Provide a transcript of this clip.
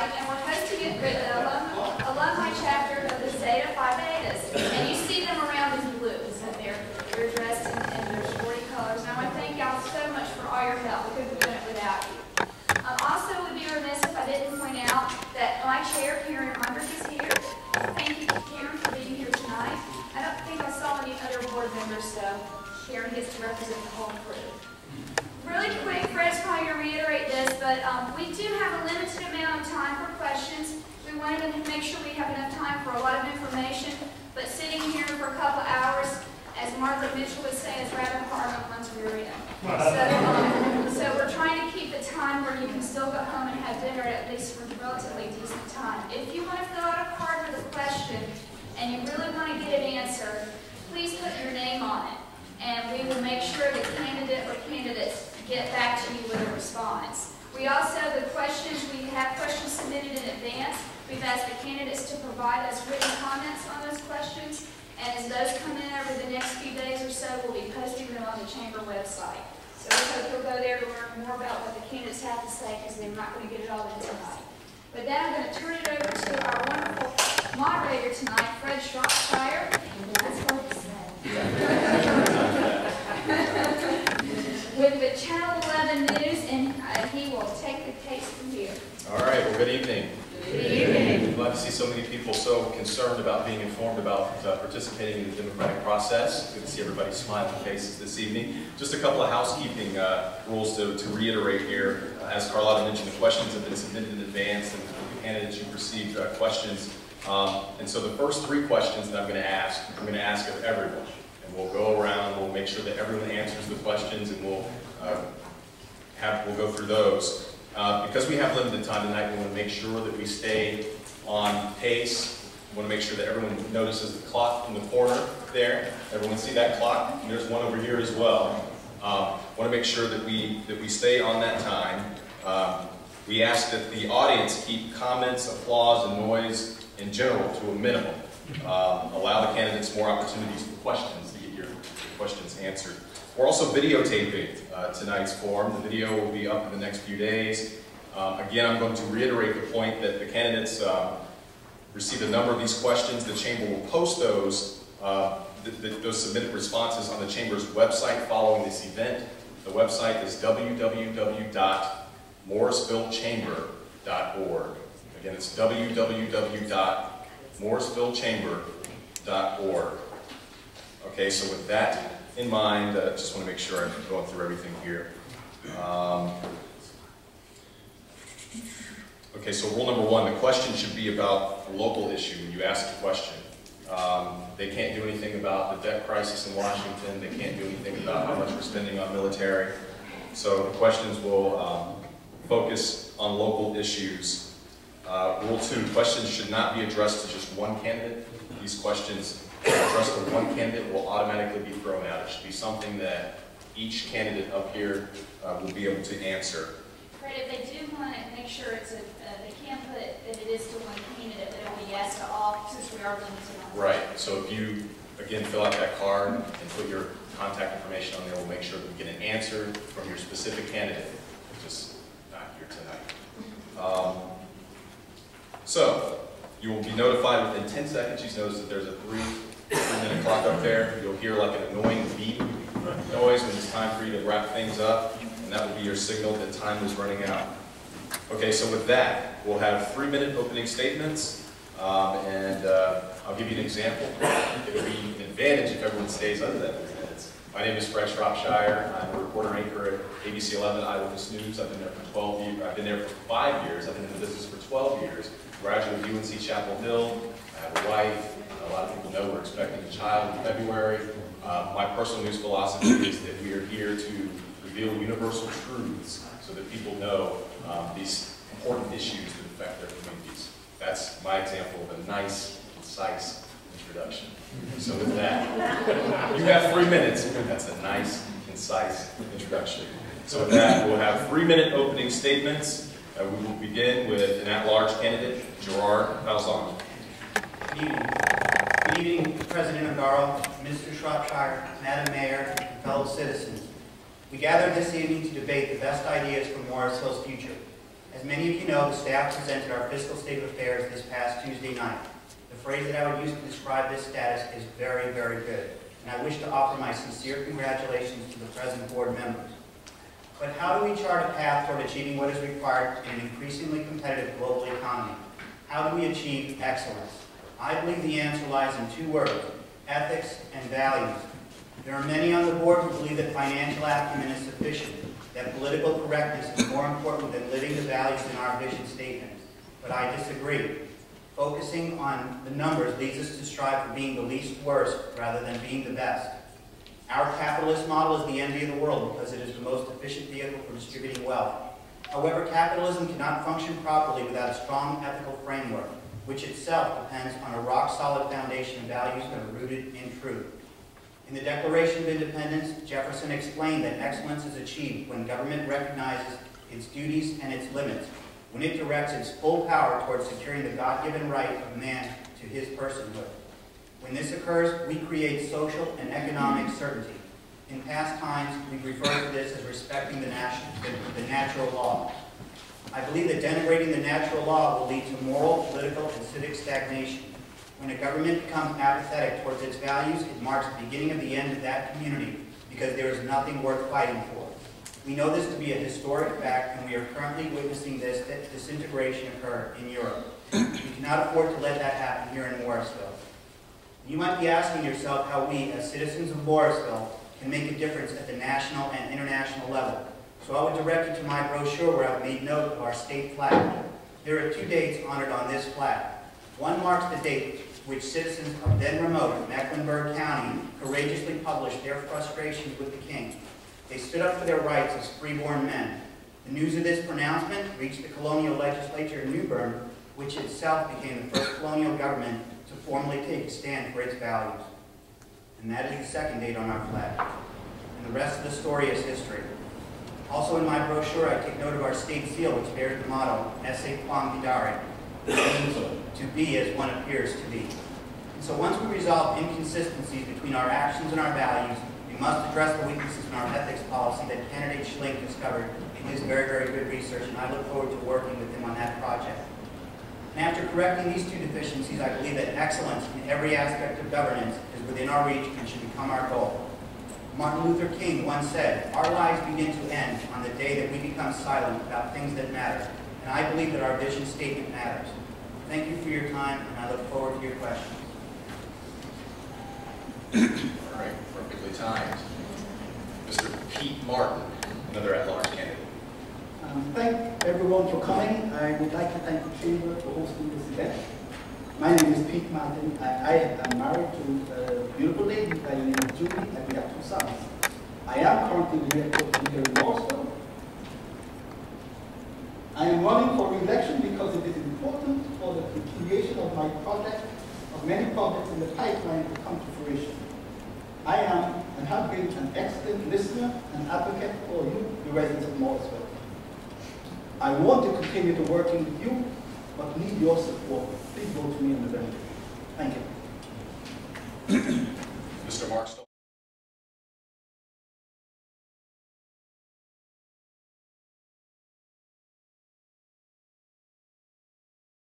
tonight, and we're hosting it for the alumni chapter of the Zeta Phi Betas. And you see them around in blue, so they're dressed in their sporty colors. And I want to thank y'all so much for all your help. We couldn't have done it without you. Also, it would be remiss if I didn't point out that my chair, Karen Hundred, is here. Thank you, Karen, for being here tonight. I don't think I saw any other board members, so Karen gets to represent the whole crew. Really quick, Fred's probably going to reiterate this, but we do have a limited amount of time for questions. We wanted to make sure we have enough time for a lot of information, but sitting here for a couple hours, as Margaret Mitchell would say, is rather hard on one's rear end. So we're trying to keep the time where you can still go home and have dinner at least for a relatively decent time. If you want to fill out a card with a question and you really want to get an answer, please put your name on it, and we will make sure the candidate or candidates get back to you with a response. We also, we have questions submitted in advance. We've asked the candidates to provide us written comments on those questions, and as those come in over the next few days or so, we'll be posting them on the chamber website. So we hope you'll go there to learn more about what the candidates have to say, because they're not going to get it all in tonight. But now I'm going to turn it over to our wonderful moderator tonight, Fred Shropshire. That's what he said. With the Channel 11 News, and he will take the case from here. All right, well, good evening. Good evening. I'm glad to see so many people so concerned about being informed about participating in the democratic process. Good to see everybody's smiling faces this evening. Just a couple of housekeeping rules to reiterate here. As Carlotta mentioned, the questions have been submitted in advance, and the candidates you've received questions. And so the first three questions that I'm going to ask of everyone. And we'll go around, we'll make sure that everyone answers the questions, and we'll go through those. Because we have limited time tonight, we want to make sure that we stay on pace. We want to make sure that everyone notices the clock in the corner there. Everyone see that clock? And there's one over here as well. Want to make sure that we stay on that time. We ask that the audience keep comments, applause, and noise in general to a minimum. Allow the candidates more opportunities for questions to get your questions answered. We're also videotaping tonight's forum. The video will be up in the next few days. Again, I'm going to reiterate the point that the candidates received a number of these questions. The Chamber will post those submitted responses on the Chamber's website following this event. The website is www.morrisvillechamber.org. Again, it's www.morrisvillechamber.org. Okay, so with that in mind, just want to make sure I'm going through everything here. Okay, so rule number one, the question should be about a local issue when you ask a question. They can't do anything about the debt crisis in Washington. They can't do anything about how much we're spending on military. So the questions will focus on local issues. Rule two, questions should not be addressed to just one candidate. These questions addressed to one candidate will automatically be thrown out. It should be something that each candidate up here will be able to answer. Fred, if they do want to make sure it's they can put it that it is to one candidate, but it will be yes to all, since we are limited on. Right. So if you again fill out that card and put your contact information on there, we'll make sure that we get an answer from your specific candidate, which is not here tonight. So you will be notified within 10 seconds. You notice that there's a 3-minute clock up there. You'll hear like an annoying beep noise when it's time for you to wrap things up, and that will be your signal that time is running out. Okay, so with that, we'll have 3-minute opening statements, and I'll give you an example. It will be an advantage if everyone stays under that 3 minutes. My name is Fred Shropshire. I'm a reporter anchor at ABC 11 Eyewitness News. I've been there for 12 years. I've been there for 5 years. I've been in the business for 12 years. Graduate of UNC Chapel Hill. I have a wife. A lot of people know we're expecting a child in February. My personal news philosophy is that we are here to reveal universal truths so that people know these important issues that affect their communities. That's my example of a nice, concise introduction. So with that, you have 3 minutes. That's a nice, concise introduction. So with that, we'll have 3-minute opening statements. We will begin with an at-large candidate, Gerard Falzon. Good evening. Good evening, President O'Garl, Mr. Shropshire, Madam Mayor, and fellow citizens. We gather this evening to debate the best ideas for Morrisville's future. As many of you know, the staff presented our fiscal state of affairs this past Tuesday night. The phrase that I would use to describe this status is very, very good, and I wish to offer my sincere congratulations to the present board members. But how do we chart a path toward achieving what is required in an increasingly competitive global economy? How do we achieve excellence? I believe the answer lies in two words: ethics and values. There are many on the board who believe that financial acumen is sufficient, that political correctness is more important than living the values in our vision statement. But I disagree. Focusing on the numbers leads us to strive for being the least worst rather than being the best. Our capitalist model is the envy of the world because it is the most efficient vehicle for distributing wealth. However, capitalism cannot function properly without a strong ethical framework, which itself depends on a rock-solid foundation of values that are rooted in truth. In the Declaration of Independence, Jefferson explained that excellence is achieved when government recognizes its duties and its limits, when it directs its full power towards securing the God-given right of man to his personhood. When this occurs, we create social and economic certainty. In past times, we've referred to this as respecting the natural law. I believe that denigrating the natural law will lead to moral, political, and civic stagnation. When a government becomes apathetic towards its values, it marks the beginning of the end of that community because there is nothing worth fighting for. We know this to be a historic fact, and we are currently witnessing this disintegration occur in Europe. We cannot afford to let that happen here in Morrisville. You might be asking yourself how we, as citizens of Morrisville, can make a difference at the national and international level. So I would direct you to my brochure where I've made note of our state flag. There are two dates honored on this flag. One marks the date which citizens of then remote Mecklenburg County courageously published their frustrations with the king. They stood up for their rights as freeborn men. The news of this pronouncement reached the colonial legislature in New Bern, which itself became the first colonial government to formally take a stand for its values. And that is the second date on our flag. And the rest of the story is history. Also in my brochure, I take note of our state seal, which bears the motto, Esse quam vidare, which means to be as one appears to be. And so once we resolve inconsistencies between our actions and our values, we must address the weaknesses in our ethics policy that candidate Schlink discovered in his very, very good research, and I look forward to working with him on that project. And after correcting these two deficiencies, I believe that excellence in every aspect of governance is within our reach and should become our goal. Martin Luther King once said, "Our lives begin to end on the day that we become silent about things that matter." And I believe that our vision statement matters. Thank you for your time, and I look forward to your questions. All right, perfectly timed. Mr. Pete Martin, another at-large candidate. Thank everyone for coming. I would like to thank the Chamber for hosting this event. My name is Pete Martin. I am married to a beautiful lady by the name of Julie, and we have 2 sons. I am currently the mayor here in Morrisville. I am running for re-election because it is important for the continuation of my project, of many projects in the pipeline to come to fruition. I am and have been an excellent listener and advocate for you, the residents of Morrisville. I want to continue to working with you, but need your support. Please vote for me in November. Thank you. Mr. Mark Stoll.